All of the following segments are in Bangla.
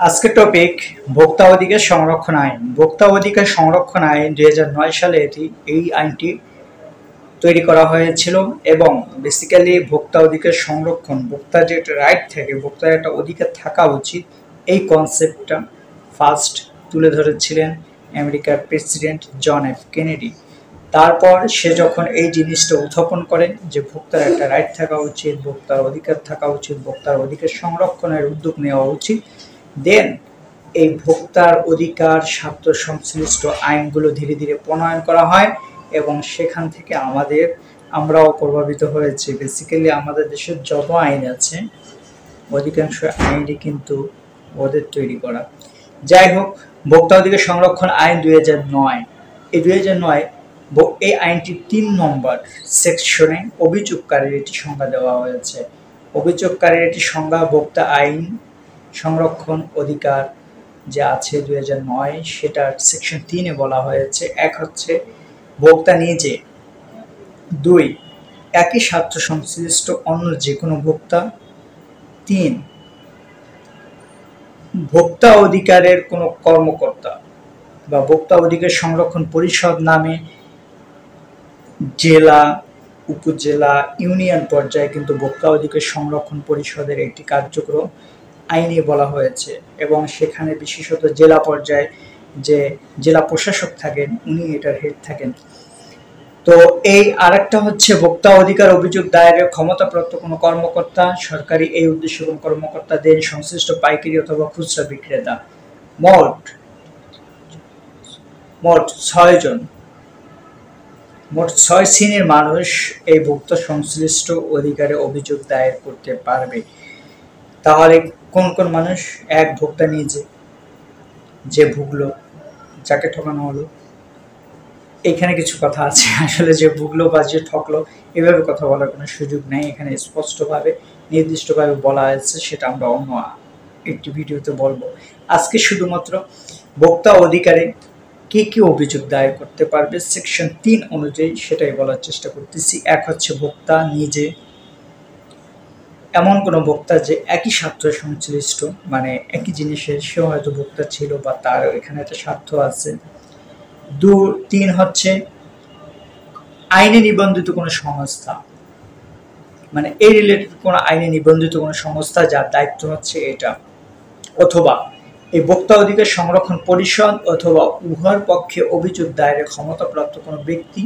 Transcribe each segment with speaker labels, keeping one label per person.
Speaker 1: আজকের টপিক ভোক্তা অধিকার সংরক্ষণ আইন। ভোক্তা অধিকার সংরক্ষণ আইন 2009 সালে এই আইনটি তৈরি করা হয়েছিল এবং বেসিক্যালি ভোক্তা অধিকার সংরক্ষণ, ভোক্তার যে একটা রাইট থাকে, ভোক্তার একটা অধিকার থাকা উচিত, এই কনসেপ্টটা ফার্স্ট তুলে ধরেছিলেন আমেরিকার প্রেসিডেন্ট জন এফ কেনেডি। তারপর সে যখন এই জিনিসটা উত্থাপন করেন যে ভোক্তার একটা রাইট থাকা উচিত, ভোক্তার অধিকার থাকা উচিত, ভোক্তার অধিকার সংরক্ষণের উদ্যোগ নেওয়া উচিত, দেন এই ভোক্তার অধিকার স্বার্থ সংশ্লিষ্ট আইনগুলো ধীরে ধীরে প্রণয়ন করা হয় এবং সেখান থেকে আমরাও প্রভাবিত হয়েছি। বেসিক্যালি আমাদের দেশের যত আইন আছে অধিকাংশ আইনই কিন্তু ওদের তৈরি করা। যাই হোক, ভোক্তা অধিকার সংরক্ষণ আইন 2009, এই 2009 এই আইনটির 3 নম্বর সেকশনে অভিযোগকারীর একটি সংজ্ঞা দেওয়া হয়েছে। অভিযোগকারীর একটি সংজ্ঞা ভোক্তা আইন সংরক্ষণ অধিকার যে আছে 2009, সেটার সেকশন 3-এ বলা হয়েছে, 1 হচ্ছে ভোক্তা নিজে, 2 একই স্বার্থ সংশ্লিষ্ট অন্য যে কোনো ভোক্তা, 3 ভোক্তা অধিকারের কোনো কর্মকর্তা বা ভোক্তা অধিকার সংরক্ষণ পরিষদ নামে জেলা, উপজেলা, ইউনিয়ন পর্যায়ে কিন্তু ভোক্তা অধিকার সংরক্ষণ পরিষদের একটি কার্যক্রম আইনে বলা হয়েছে এবং সেখানে বিশেষত জেলা পর্যায়ে যে জেলা প্রশাসক থাকেন উনি এটার হেড থাকেন। তো এই আরেকটা হচ্ছে ভোক্তা অধিকার অভিযোগ দায়েরের ক্ষমতাপ্রাপ্ত কোনো কর্মকর্তা, সরকারি এই উদ্দেশ্যে কোনো কর্মকর্তা, দেন সংশ্লিষ্ট পাইকারি অথবা খুচরা বিক্রেতা। মোট 6 শ্রেণীর মানুষ এই ভোক্তা সংশ্লিষ্ট অধিকারে অভিযোগ দায়ের করতে পারবে। তাহলে কোন কোন মানুষ? 1 ভোক্তা নিজে, যে ভুগলো, যাকে ঠকানো হলো। এখানে কিছু কথা আছে, আসলে যে ভুগলো বা যে ঠকলো এভাবে কথা বলার কোনো সুযোগ নেই, এখানে স্পষ্টভাবে নির্দিষ্টভাবে বলা আছে, সেটা আমরা অন্য একটি ভিডিওতে বলবো। আজকে শুধুমাত্র ভোক্তা অধিকারে কি কি অভিযোগ দায়ের করতে পারবে সেকশন 3 অনুযায়ী সেটাই বলার চেষ্টা করতেছি। 1 হচ্ছে ভোক্তা নিজে, এমন কোনো ভোক্তা যে একই স্বার্থ সংশ্লিষ্ট, মানে একই জিনিসের সে হয়তো ভোক্তা ছিল বা তার এখানে একটা স্বার্থ আছে। 3 হচ্ছে আইনে নিবন্ধিত কোনো সংস্থা, মানে এই রিলেটেড কোনো আইনে নিবন্ধিত কোনো সংস্থা যার দায়িত্ব হচ্ছে এটা, অথবা এই ভোক্তা অধিকার সংরক্ষণ পরিষদ অথবা উভয়ের পক্ষে অভিযোগ দায়েরের ক্ষমতাপ্রাপ্ত কোনো ব্যক্তি,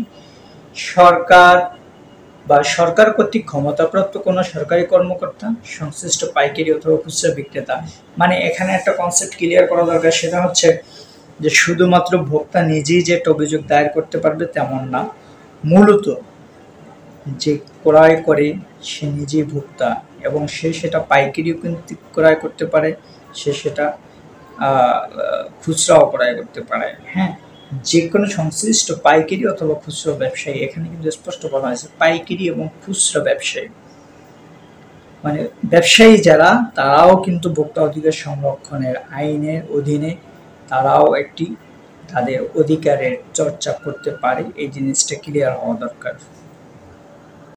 Speaker 1: সরকার বা সরকার কর্তৃক ক্ষমতাপ্রাপ্ত কোনো সরকারি কর্মকর্তা, সংশ্লিষ্ট পাইকারি অথবা খুচরা বিক্রেতা। মানে এখানে একটা কনসেপ্ট ক্লিয়ার করা দরকার, সেটা হচ্ছে যে শুধুমাত্র ভোক্তা নিজেই যে একটা অভিযোগ দায়ের করতে পারবে তেমন না, মূলত যে ক্রয় করে সে নিজেই ভোক্তা এবং সে সেটা পাইকারিও কিন্তু ক্রয় করতে পারে, সে সেটা খুচরাও ক্রয় করতে পারে। হ্যাঁ, যে কোনো সংশ্লিষ্ট পাইকারি অথবা খুচরা ব্যবসায়ী, এখানে কিন্তু স্পষ্ট বলা হয়েছে পাইকারি এবং খুচরা ব্যবসায়ী, মানে ব্যবসায়ী যারা, তারাও কিন্তু ভোক্তা অধিকার সংরক্ষণের আইনের অধীনে তারাও একটি তাদের অধিকারের চর্চা করতে পারে। এই জিনিসটা ক্লিয়ার হওয়া দরকার।